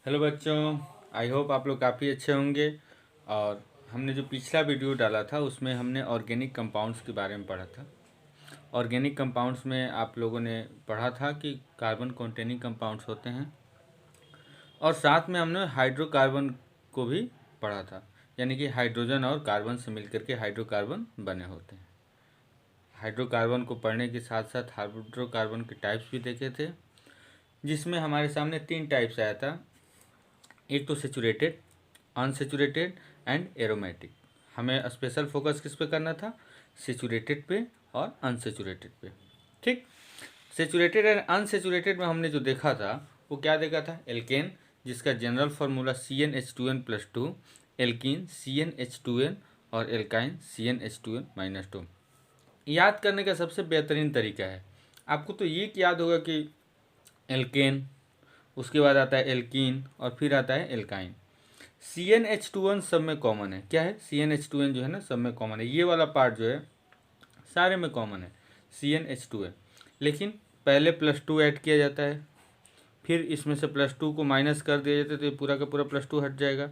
Hello बच्चों, I hope आप लोग काफ़ी अच्छे होंगे। और हमने जो पिछला वीडियो डाला था उसमें हमने ऑर्गेनिक कंपाउंड्स के बारे में पढ़ा था। ऑर्गेनिक कंपाउंड्स में आप लोगों ने पढ़ा था कि कार्बन कॉन्टेनिंग कंपाउंड्स होते हैं और साथ में हमने हाइड्रोकार्बन को भी पढ़ा था, यानी कि हाइड्रोजन और कार्बन से मिलकर के हाइड्रोकार्बन बने होते हैं। हाइड्रोकार्बन को पढ़ने के साथ साथ हाइड्रोकार्बन के टाइप्स भी देखे थे, जिसमें हमारे सामने 3 टाइप्स आया था। एक तो सेचुरेटेड, अनसेचुरेटेड एंड एरोमेटिक। हमें स्पेशल फोकस किस पे करना था? सेचुरेटेड पे और अनसेचुरेटेड पे। ठीक, सेचुरेटेड एंड अनसेचुरेटेड में हमने जो देखा था वो क्या देखा था? एल्केन, जिसका general formula CnH2n+2, alkene CnH2n और एल्काइन CnH2n-2। याद करने का सबसे बेहतरीन तरीका है, आपको तो ये याद होगा कि एल्केन, उसके बाद आता है एल्कीन और फिर आता है एल्काइन। CnH2n सब में कॉमन है। क्या है? CnH2n जो है ना सब में कॉमन है, ये वाला पार्ट जो है सारे में कॉमन है CnH2n। लेकिन पहले +2 ऐड किया जाता है, फिर इसमें से +2 को माइनस कर दिया जाता है तो ये पूरा का पूरा +2 हट जाएगा,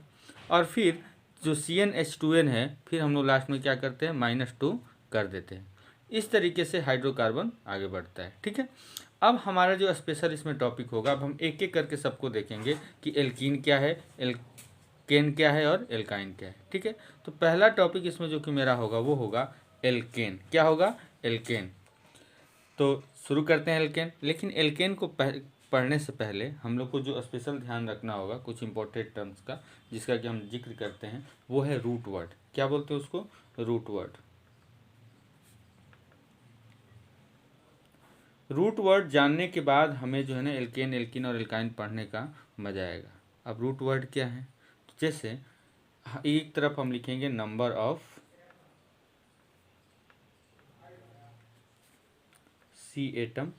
और फिर जो CnH2n है फिर हम लोग लास्ट में क्या करते हैं? -2 कर देते हैं। इस तरीके से हाइड्रोकार्बन आगे बढ़ता है। ठीक है, अब हमारा जो स्पेशल इसमें टॉपिक होगा, अब हम एक एक करके सबको देखेंगे कि एल्कीन क्या है, एल्केन क्या है और एल्काइन क्या है। ठीक है, तो पहला टॉपिक इसमें जो कि मेरा होगा वो होगा एल्केन। क्या होगा? एल्केन। तो शुरू करते हैं एल्केन। लेकिन एल्केन को पढ़ने से पहले हम लोग को जो स्पेशल ध्यान रखना होगा कुछ इंपॉर्टेंट टर्म्स का, जिसका कि हम जिक्र करते हैं, वो है रूट वर्ड। क्या बोलते हैं उसको? Root word. रूट वर्ड जानने के बाद हमें जो है ना एल्केन, एल्कीन और एल्काइन पढ़ने का मजा आएगा। अब रूट वर्ड क्या है? तो जैसे एक तरफ हम लिखेंगे नंबर ऑफ सी एटम,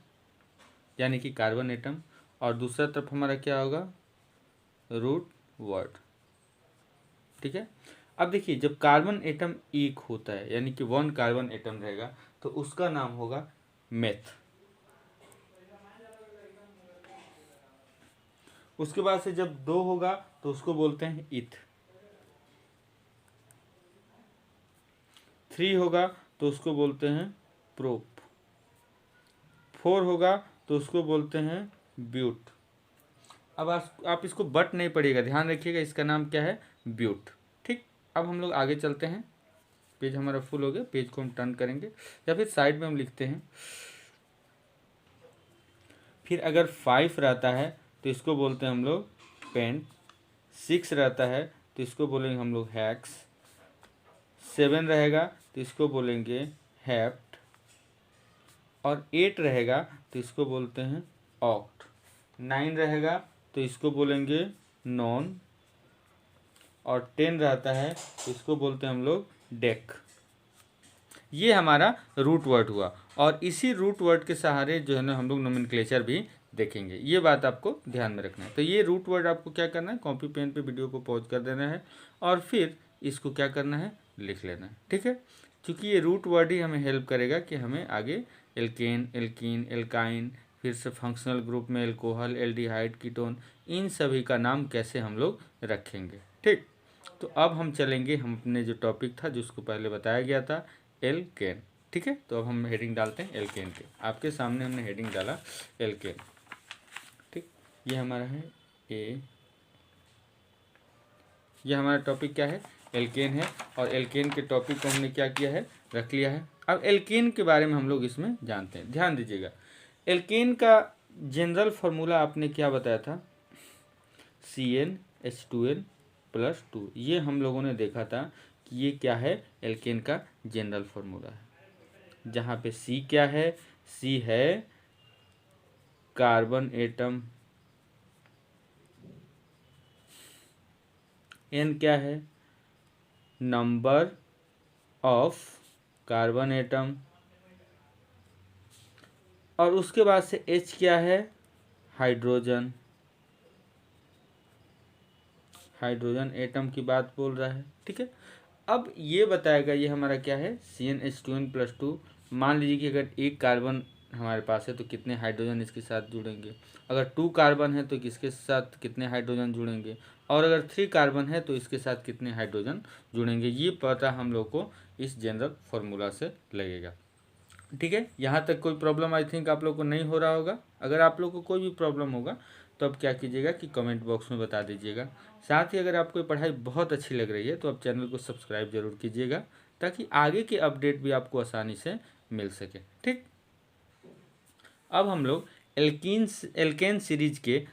यानी कि कार्बन एटम, और दूसरा तरफ हमारा क्या होगा? Root word. ठीक है, अब देखिए जब कार्बन एटम एक होता है, यानी कि 1 कार्बन एटम रहेगा, तो उसका नाम होगा मेथ। उसके बाद से जब 2 होगा तो उसको बोलते हैं इथ। 3 होगा तो उसको बोलते हैं प्रोप। 4 होगा तो उसको बोलते हैं ब्यूट। अब आप इसको बट नहीं पढ़िएगा, ध्यान रखिएगा, इसका नाम क्या है? ब्यूट। ठीक, अब हम लोग आगे चलते हैं। पेज हमारा फुल हो गया, पेज को हम टर्न करेंगे या फिर साइड में हम लिखते हैं। फिर अगर 5 रहता है तो इसको बोलते हैं हम लोग पेंट। 6 रहता है तो इसको बोलेंगे हम लोग हैक्स। 7 रहेगा तो इसको बोलेंगे हैप्ट, और 8 रहेगा तो इसको बोलते हैं ऑक्ट। 9 रहेगा तो इसको बोलेंगे नॉन, और 10 रहता है तो इसको बोलते हैं हम लोग डेक। ये हमारा रूट वर्ड हुआ, और इसी रूट वर्ड के सहारे जो है ना हम लोग नोमेनक्लेचर भी देखेंगे। ये बात आपको ध्यान में रखना है। तो ये रूट वर्ड आपको क्या करना है? कॉपी पेन पे वीडियो को पॉज कर देना है और फिर इसको क्या करना है? लिख लेना है। ठीक है, क्योंकि ये रूट वर्ड ही हमें हेल्प करेगा कि हमें आगे एल्केन, एल्कीन, एल्काइन, फिर से फंक्शनल ग्रुप में एल्कोहल, एल्डिहाइड, कीटोन, इन सभी का नाम कैसे हम लोग रखेंगे। ठीक, तो अब हम चलेंगे, हम अपने जो टॉपिक था जिसको पहले बताया गया था, एल्केन। ठीक है, तो अब हम हेडिंग डालते हैं एल्केन के। आपके सामने हमने हेडिंग डाला एल्केन। ठीक, ये हमारा है ये हमारा टॉपिक क्या है? एल्केन है, और एल्केन के टॉपिक को हमने क्या किया है? रख लिया है। अब एल्केन के बारे में हम लोग इसमें जानते हैं। ध्यान दीजिएगा, एल्केन का जनरल फार्मूला आपने क्या बताया था? CnH2n+2। ये हम लोगों ने देखा था कि ये क्या है? एल्केन का जनरल फार्मूला है। जहाँ पे C क्या है? C है कार्बन एटम, N क्या है? नंबर ऑफ कार्बन एटम, और उसके बाद से H क्या है? हाइड्रोजन। हाइड्रोजन एटम की बात बोल रहा है। ठीक है, अब ये बताएगा, ये हमारा क्या है? CnH2n+2। मान लीजिए कि अगर एक कार्बन हमारे पास है तो कितने हाइड्रोजन इसके साथ जुड़ेंगे, अगर 2 कार्बन है तो किसके साथ कितने हाइड्रोजन जुड़ेंगे, और अगर 3 कार्बन है तो इसके साथ कितने हाइड्रोजन जुड़ेंगे, ये पता हम लोग को इस जनरल फार्मूला से लगेगा। ठीक है, यहाँ तक कोई प्रॉब्लम आई थिंक आप लोग को नहीं हो रहा होगा। अगर आप लोग को कोई भी प्रॉब्लम होगा तो आप क्या कीजिएगा कि कमेंट बॉक्स में बता दीजिएगा। साथ ही अगर आपको पढ़ाई बहुत अच्छी लग रही है तो आप चैनल को सब्सक्राइब जरूर कीजिएगा, ताकि आगे के अपडेट भी आपको आसानी से मिल सके। ठीक, अब हम लोग एल्केन सीरीज के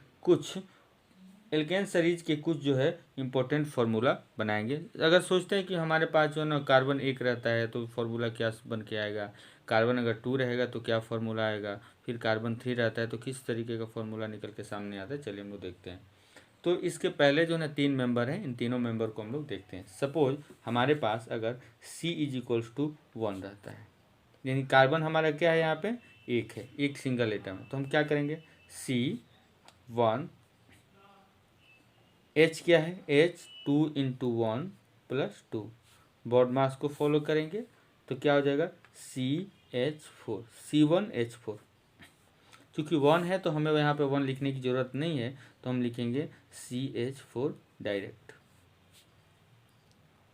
कुछ जो है इम्पोर्टेंट फार्मूला बनाएंगे। अगर सोचते हैं कि हमारे पास जो है ना कार्बन 1 रहता है तो फार्मूला क्या बन के आएगा, कार्बन अगर 2 रहेगा तो क्या फार्मूला आएगा, फिर कार्बन 3 रहता है तो किस तरीके का फार्मूला निकल के सामने आता है, चलिए हम लोग देखते हैं। तो इसके पहले जो है ना 3 मेंबर हैं, इन तीनों मेंबर को हम लोग देखते हैं। सपोज हमारे पास अगर C=1 रहता है, यानी कार्बन हमारा क्या है, यहाँ पे 1 है, एक सिंगल एटम है, तो हम क्या करेंगे C1, H क्या है H 2 × 1 + 2, बॉड मास को फॉलो करेंगे तो क्या हो जाएगा CH4, C1H4। क्योंकि 1 है तो हमें यहाँ पे 1 लिखने की ज़रूरत नहीं है, तो हम लिखेंगे CH4 डायरेक्ट।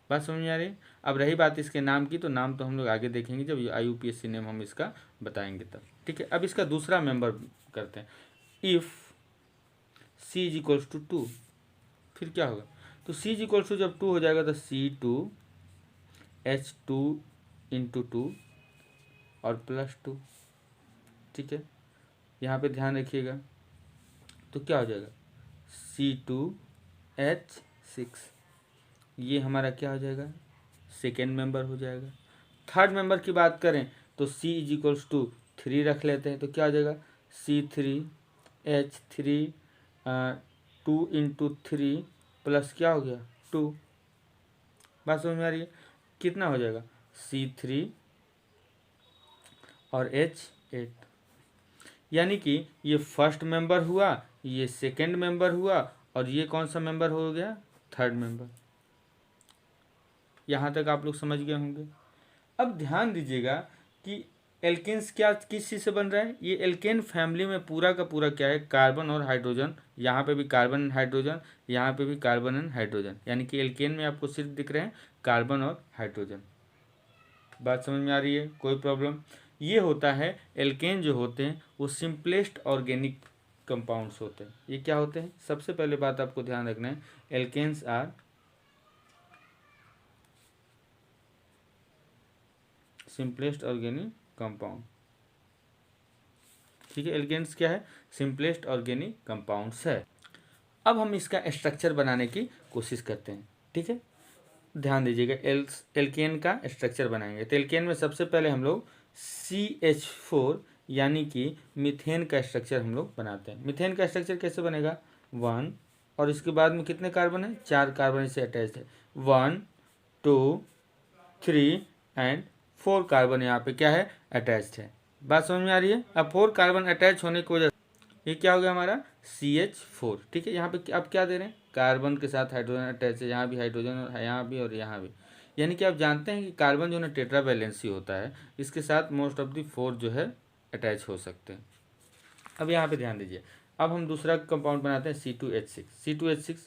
बात समझ में आ रही है। अब रही बात इसके नाम की, तो नाम तो हम लोग आगे देखेंगे जब IUPAC नेम हम इसका बताएंगे तब। ठीक है, अब इसका दूसरा मेंबर करते हैं। इफ़ C=2, फिर क्या होगा, तो C= जब 2 हो जाएगा तो C2H2 × 2 और +2। ठीक है, यहाँ पे ध्यान रखिएगा, तो क्या हो जाएगा C2H6, ये हमारा क्या हो जाएगा सेकेंड मेंबर हो जाएगा। थर्ड मेंबर की बात करें तो C=3 रख लेते हैं, तो क्या हो जाएगा C3H3 2 × 3 प्लस क्या हो गया 2। बात समझ में आ रही है, कितना हो जाएगा C3 और H8, यानी कि ये फर्स्ट मेंबर हुआ, ये सेकेंड मेंबर हुआ, और ये कौन सा मेंबर हो गया थर्ड मेंबर। यहाँ तक आप लोग समझ गए होंगे। अब ध्यान दीजिएगा कि एल्केन्स क्या किस चीज़ से बन रहा है, ये एल्केन फैमिली में पूरा का पूरा क्या है कार्बन और हाइड्रोजन, यहाँ पे भी कार्बन एंड हाइड्रोजन, यहाँ पे भी कार्बन एंड हाइड्रोजन, यानी कि एल्केन में आपको सिर्फ दिख रहे हैं कार्बन और हाइड्रोजन। बात समझ में आ रही है, कोई प्रॉब्लम। ये होता है एल्केन जो होते हैं वो सिंपलेस्ट ऑर्गेनिक कंपाउंड्स होते हैं। ये क्या होते हैं, सबसे पहले बात आपको ध्यान रखना है, alkanes are simplest organic compound. ठीक है, एल्केन्स क्या है सिंपलेस्ट ऑर्गेनिक कंपाउंड्स है। अब हम इसका स्ट्रक्चर बनाने की कोशिश करते हैं। ठीक है, ध्यान दीजिएगा, एल्केन का स्ट्रक्चर बनाएंगे तो एल्केन में सबसे पहले हम लोग CH4 यानी कि मीथेन का स्ट्रक्चर हम लोग बनाते हैं। मीथेन का स्ट्रक्चर कैसे बनेगा 1, और इसके बाद में कितने कार्बन है 4 कार्बन इससे अटैच है, 1 2 3 एंड 4 कार्बन यहाँ पे क्या है अटैच्ड है। बात समझ में आ रही है। अब 4 कार्बन अटैच होने की वजह ये क्या हो गया हमारा CH4। ठीक है, यहाँ पे अब क्या दे रहे हैं कार्बन के साथ हाइड्रोजन अटैच है, यहाँ भी हाइड्रोजन है, यहाँ भी और यहाँ भी, यानी कि आप जानते हैं कि कार्बन जो है टेट्रा वैलेंसी होता है, इसके साथ मोस्ट ऑफ दी 4 जो है अटैच हो सकते हैं। अब यहाँ पे ध्यान दीजिए, अब हम दूसरा कंपाउंड बनाते हैं C2H6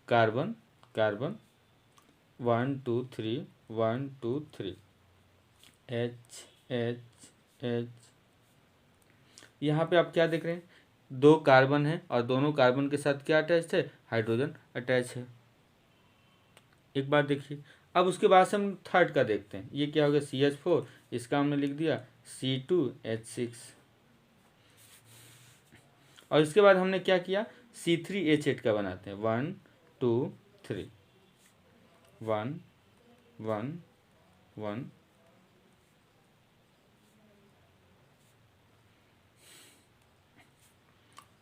carbon carbon 1 2 3 1 2 3 H H H, यहाँ पे आप क्या देख रहे हैं 2 कार्बन है और दोनों कार्बन के साथ क्या अटैच है हाइड्रोजन अटैच है। एक बार देखिए, अब उसके बाद से हम थर्ड का देखते हैं, ये क्या हो गया CH4, इसका हमने लिख दिया C2H6, और इसके बाद हमने क्या किया C3H8 का बनाते हैं 1 2 3 1 1 1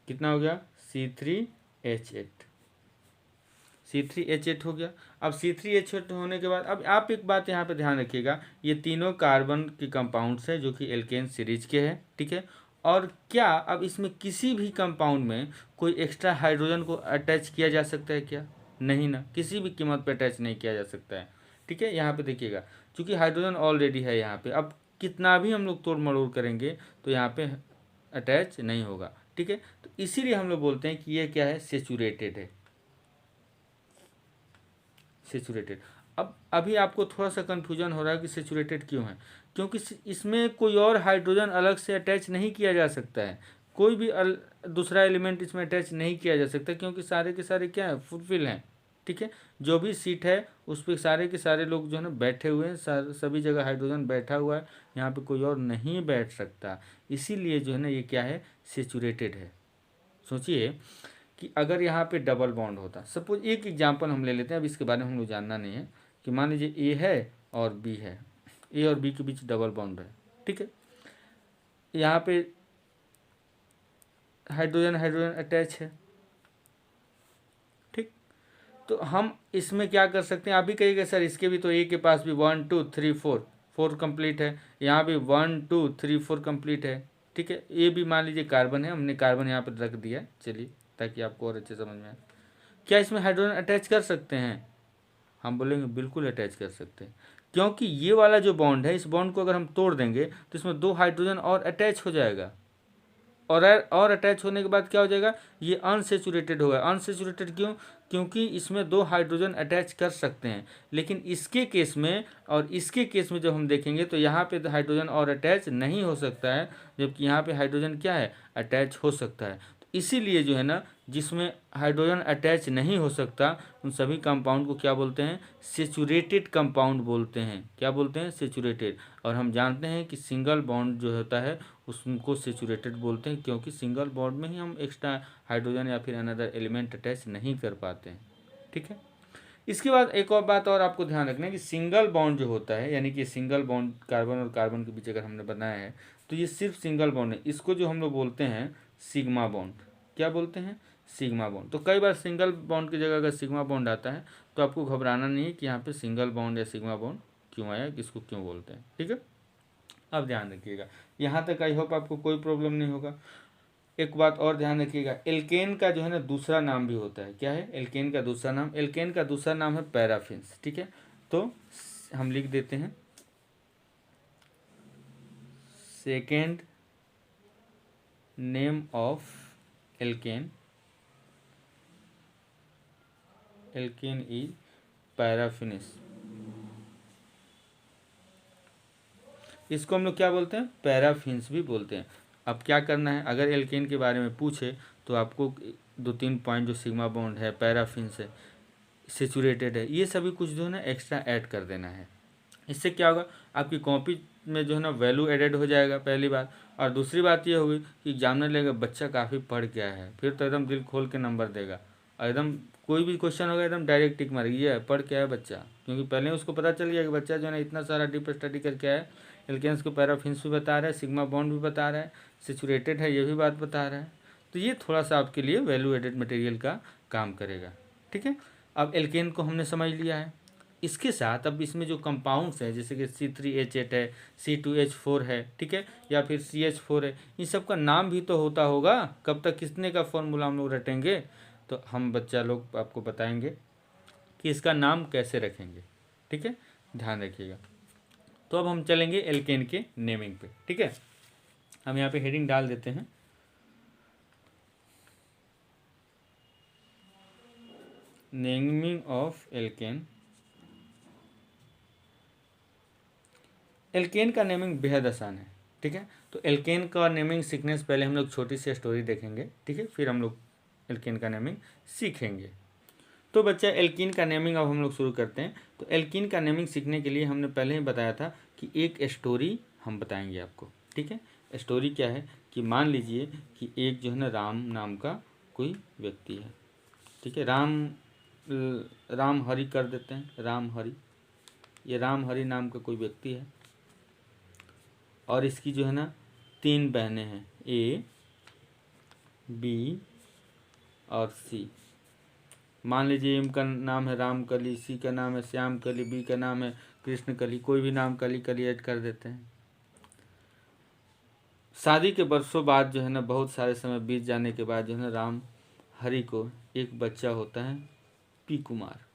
कितना हो गया C3H8 हो गया। अब C3H8 होने के बाद अब आप एक बात यहाँ पे ध्यान रखिएगा, ये तीनों कार्बन के कंपाउंड्स हैं जो कि एल्केन सीरीज के हैं। ठीक है, और क्या अब इसमें किसी भी कंपाउंड में कोई एक्स्ट्रा हाइड्रोजन को अटैच किया जा सकता है क्या, नहीं ना, किसी भी कीमत पर अटैच नहीं किया जा सकता है। ठीक है, यहाँ पे देखिएगा चूँकि हाइड्रोजन ऑलरेडी है यहाँ पे, अब कितना भी हम लोग तोड़ मरोड़ करेंगे तो यहाँ पे अटैच नहीं होगा, ठीक है। तो इसीलिए हम लोग बोलते हैं कि ये क्या है, सेचुरेटेड है, सेचुरेटेड। अब अभी आपको थोड़ा सा कन्फ्यूजन हो रहा है कि सेचुरेटेड क्यों है, क्योंकि इसमें कोई और हाइड्रोजन अलग से अटैच नहीं किया जा सकता है, कोई भी दूसरा एलिमेंट इसमें अटैच नहीं किया जा सकता, क्योंकि सारे के सारे क्या है, फुलफिल हैं, ठीक है। जो भी सीट है उस पर सारे के सारे लोग जो है ना बैठे हुए हैं, सभी जगह हाइड्रोजन बैठा हुआ है, यहाँ पे कोई और नहीं बैठ सकता, इसीलिए जो है ना ये क्या है, सेचुरेटेड है। सोचिए कि अगर यहाँ पे डबल बॉन्ड होता, सपोज एक एग्जांपल हम ले लेते हैं, अब इसके बारे में हम लोग जानना नहीं है, कि मान लीजिए ए है और बी है, ए और बी के बीच डबल बॉन्ड है, ठीक है। यहाँ पे हाइड्रोजन हाइड्रोजन अटैच है, ठीक। तो हम इसमें क्या कर सकते हैं, आप भी कहिएगा सर इसके भी तो ए के पास भी 1 2 3 4 4 कंप्लीट है, यहाँ भी 1 2 3 4 कंप्लीट है, ठीक है। ए भी मान लीजिए कार्बन है, हमने कार्बन यहाँ पर रख दिया, चलिए ताकि आपको और अच्छे समझ में आए। क्या इसमें हाइड्रोजन अटैच कर सकते हैं, हम बोलेंगे बिल्कुल अटैच कर सकते हैं, क्योंकि ये वाला जो बॉन्ड है, इस बॉन्ड को अगर हम तोड़ देंगे तो इसमें 2 हाइड्रोजन और अटैच हो जाएगा, और अटैच होने के बाद क्या हो जाएगा, ये अनसेचुरेटेड होगा। अनसेचुरेटेड क्यों, क्योंकि इसमें 2 हाइड्रोजन अटैच कर सकते हैं, लेकिन इसके केस में और इसके केस में जब हम देखेंगे तो यहाँ पे हाइड्रोजन और अटैच नहीं हो सकता है, जबकि यहाँ पे हाइड्रोजन क्या है, अटैच हो सकता है। तो इसीलिए जो है ना, जिसमें हाइड्रोजन अटैच नहीं हो सकता उन सभी कंपाउंड को क्या बोलते हैं, सेचुरेटेड कंपाउंड बोलते हैं। क्या बोलते हैं, सेचुरेटेड। और हम जानते हैं कि सिंगल बॉन्ड जो होता है उसको सेचुरेटेड बोलते हैं, क्योंकि सिंगल बॉन्ड में ही हम एक्स्ट्रा हाइड्रोजन या फिर अनदर एलिमेंट अटैच नहीं कर पाते हैं, ठीक है। इसके बाद एक और बात और आपको ध्यान रखना है कि सिंगल बॉन्ड जो होता है, यानी कि सिंगल बॉन्ड कार्बन और कार्बन के बीच अगर हमने बनाया है तो ये सिर्फ सिंगल बॉन्ड है, इसको जो हम लोग बोलते हैं सिग्मा बॉन्ड। क्या बोलते हैं, सिग्मा बॉन्ड। तो कई बार सिंगल बॉन्ड की जगह अगर सिग्मा बॉन्ड आता है तो आपको घबराना नहीं है कि यहाँ पे सिंगल बॉन्ड या सिग्मा बॉन्ड क्यों आया, किसको क्यों बोलते हैं, ठीक है। अब ध्यान रखिएगा, यहाँ तक आई होप आपको कोई प्रॉब्लम नहीं होगा। एक बात और ध्यान रखिएगा, एल्केन का जो है ना दूसरा नाम भी होता है। क्या है, एल्केन का दूसरा नाम, एल्केन का दूसरा नाम है पैराफिन्स, ठीक है। तो हम लिख देते हैं second name of alkane, alkane is paraffins. इसको हम लोग क्या बोलते हैं, पैराफिन्स भी बोलते हैं। अब क्या करना है, अगर एल्केन के बारे में पूछे तो आपको 2-3 पॉइंट, जो सिग्मा बॉन्ड है, पैराफिन्स है, सेचुरेटेड है, ये सभी कुछ जो है ना एक्स्ट्रा ऐड कर देना है। इससे क्या होगा, आपकी कॉपी में जो है ना वैल्यू एडेड हो जाएगा, पहली बात। और दूसरी बात ये होगी कि एग्जामिनर लेगा बच्चा काफ़ी पढ़ गया है, फिर तो एकदम दिल खोल के नंबर देगा, और एकदम कोई भी क्वेश्चन होगा एकदम डायरेक्ट टिक मारेगी, ये पढ़ क्या है बच्चा, क्योंकि पहले उसको पता चल गया कि बच्चा जो है ना इतना सारा डीप स्टडी करके आया है। एल्केन्स को पैराफिन्स भी बता रहा है, सिग्मा बॉन्ड भी बता रहा है, सेचुरेटेड है ये भी बात बता रहा है। तो ये थोड़ा सा आपके लिए वैल्यू एडेड मटेरियल का काम करेगा, ठीक है। अब एल्केन को हमने समझ लिया है। इसके साथ अब इसमें जो कंपाउंड्स हैं, जैसे कि C3H8 है, C2H4 है, ठीक है, या फिर CH4 है, इन सब का नाम भी तो होता होगा। कब तक कितने का फॉर्मूला हम लोग रटेंगे, तो हम बच्चा लोग आपको बताएंगे कि इसका नाम कैसे रखेंगे, ठीक है, ध्यान रखिएगा। तो अब हम चलेंगे एल्केन के नेमिंग पे, ठीक है। हम यहाँ पे हेडिंग डाल देते हैं, नेमिंग ऑफ एल्केन। एल्केन का नेमिंग बेहद आसान है, ठीक है। तो एल्केन का नेमिंग सीखने से पहले हम लोग छोटी सी स्टोरी देखेंगे, ठीक है, फिर हम लोग एल्केन का नेमिंग सीखेंगे। तो बच्चा एल्कीन का नेमिंग अब हम लोग शुरू करते हैं। तो एल्कीन का नेमिंग सीखने के लिए हमने पहले ही बताया था कि एक स्टोरी हम बताएंगे आपको, ठीक है। स्टोरी क्या है कि मान लीजिए कि एक जो है ना राम नाम का कोई व्यक्ति है, ठीक है। राम हरि कर देते हैं, राम हरि। ये राम हरि नाम का कोई व्यक्ति है और इसकी जो है ना 3 बहनें हैं, A, B और C। मान लीजिए एम का नाम है रामकली, सी का नाम है श्यामकली, बी का नाम है कृष्णकली, कोई भी नाम कली कली ऐड कर देते हैं। शादी के वर्षों बाद जो है ना, बहुत सारे समय बीत जाने के बाद जो है ना, राम हरि को एक बच्चा होता है, पी कुमार।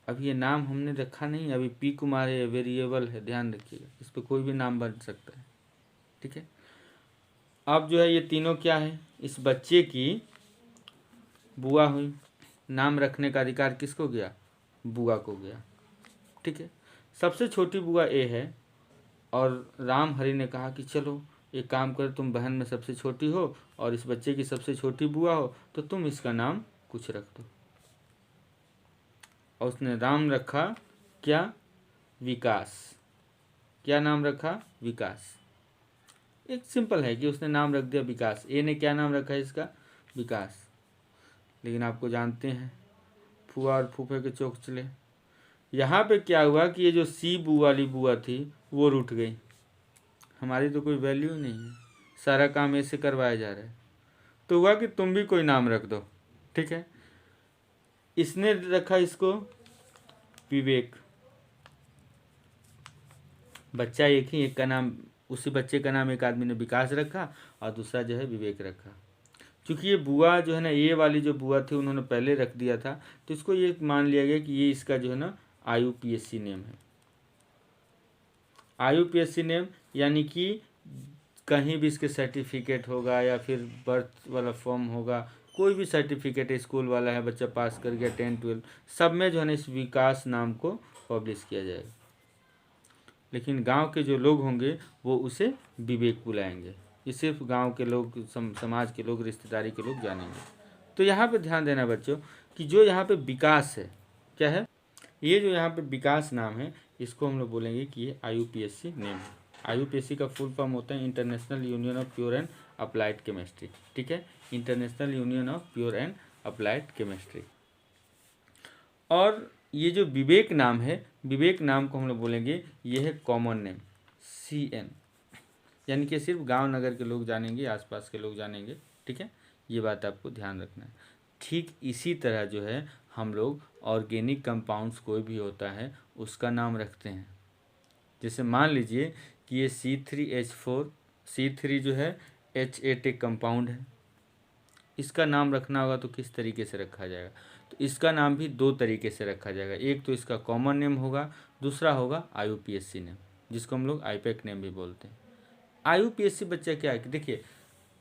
अब ये नाम हमने रखा नहीं, अभी पी कुमार है, वेरिएबल है, ध्यान रखिएगा, इस पर कोई भी नाम बन सकता है, ठीक है। अब जो है ये तीनों क्या है, इस बच्चे की बुआ हुई, नाम रखने का अधिकार किसको गया, बुआ को गया, ठीक है। सबसे छोटी बुआ ए है और राम हरि ने कहा कि चलो एक काम कर, तुम बहन में सबसे छोटी हो और इस बच्चे की सबसे छोटी बुआ हो, तो तुम इसका नाम कुछ रख दो। और उसने नाम रखा क्या, विकास। क्या नाम रखा, विकास। एक सिंपल है कि उसने नाम रख दिया विकास। ए ने क्या नाम रखा है इसका, विकास। लेकिन आपको जानते हैं फुआ और फूफे के चौक चले। यहाँ पे क्या हुआ कि ये जो सी बू वाली बुआ थी वो रूठ गई, हमारी तो कोई वैल्यू ही नहीं है, सारा काम ऐसे करवाया जा रहा है। तो हुआ कि तुम भी कोई नाम रख दो, ठीक है। इसने रखा इसको विवेक। बच्चा एक ही, एक का नाम, उसी बच्चे का नाम एक आदमी ने विकास रखा और दूसरा जो है विवेक रखा। क्योंकि ये बुआ जो है ना, ये वाली जो बुआ थी उन्होंने पहले रख दिया था, तो इसको ये मान लिया गया कि ये इसका जो है ना IUPAC नेम है। IUPAC नेम यानी कि कहीं भी इसके सर्टिफिकेट होगा या फिर बर्थ वाला फॉर्म होगा, कोई भी सर्टिफिकेट स्कूल वाला है, बच्चा पास कर गया 10-12, सब में जो है ना इस विकास नाम को पब्लिश किया जाएगा। लेकिन गांव के जो लोग होंगे वो उसे विवेक बुलाएंगे, ये सिर्फ गांव के लोग, समाज के लोग, रिश्तेदारी के लोग जानेंगे। तो यहाँ पे ध्यान देना बच्चों कि जो यहाँ पे विकास है, क्या है, ये जो यहाँ पे विकास नाम है, इसको हम लोग बोलेंगे कि ये IUPAC नेम है। IUPAC का फुल फॉर्म होता है international union of pure and applied chemistry, ठीक है, international union of pure and applied chemistry. और ये जो विवेक नाम है, विवेक नाम को हम लोग बोलेंगे ये है कॉमन नेम, CN, यानी कि सिर्फ गांव नगर के लोग जानेंगे, आसपास के लोग जानेंगे, ठीक है। ये बात आपको ध्यान रखना है। ठीक इसी तरह जो है हम लोग ऑर्गेनिक कंपाउंड्स कोई भी होता है उसका नाम रखते हैं। जैसे मान लीजिए कि ये C3H4, C3 जो है H8 एक कंपाउंड है, इसका नाम रखना होगा तो किस तरीके से रखा जाएगा, तो इसका नाम भी दो तरीके से रखा जाएगा। एक तो इसका कॉमन नेम होगा, दूसरा होगा IUPAC नेम, जिसको हम लोग IPAC नेम भी बोलते हैं। IUPAC बच्चा क्या है कि देखिए,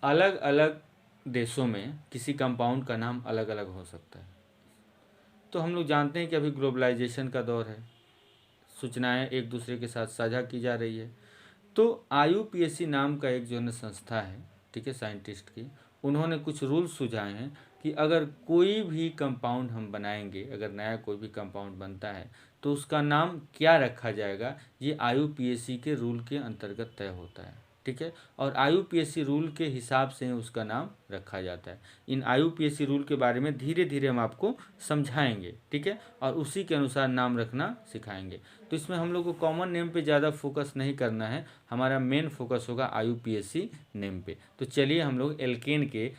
अलग अलग देशों में किसी कंपाउंड का नाम अलग अलग हो सकता है। तो हम लोग जानते हैं कि अभी ग्लोबलाइजेशन का दौर है, सूचनाएं एक दूसरे के साथ साझा की जा रही है। तो IUPAC नाम का एक जो है संस्था है, ठीक है, साइंटिस्ट की, उन्होंने कुछ रूल्स सुझाए हैं कि अगर कोई भी कंपाउंड हम बनाएंगे, अगर नया कोई भी कंपाउंड बनता है तो उसका नाम क्या रखा जाएगा, ये IUPAC के रूल के अंतर्गत तय होता है, ठीक है। और IUPAC रूल के हिसाब से उसका नाम रखा जाता है। इन IUPAC रूल के बारे में धीरे धीरे हम आपको समझाएंगे, ठीक है, और उसी के अनुसार नाम रखना सिखाएंगे। तो इसमें हम लोग को कॉमन नेम पे ज़्यादा फोकस नहीं करना है, हमारा मेन फोकस होगा IUPAC नेम पे। तो चलिए हम लोग एल्केन के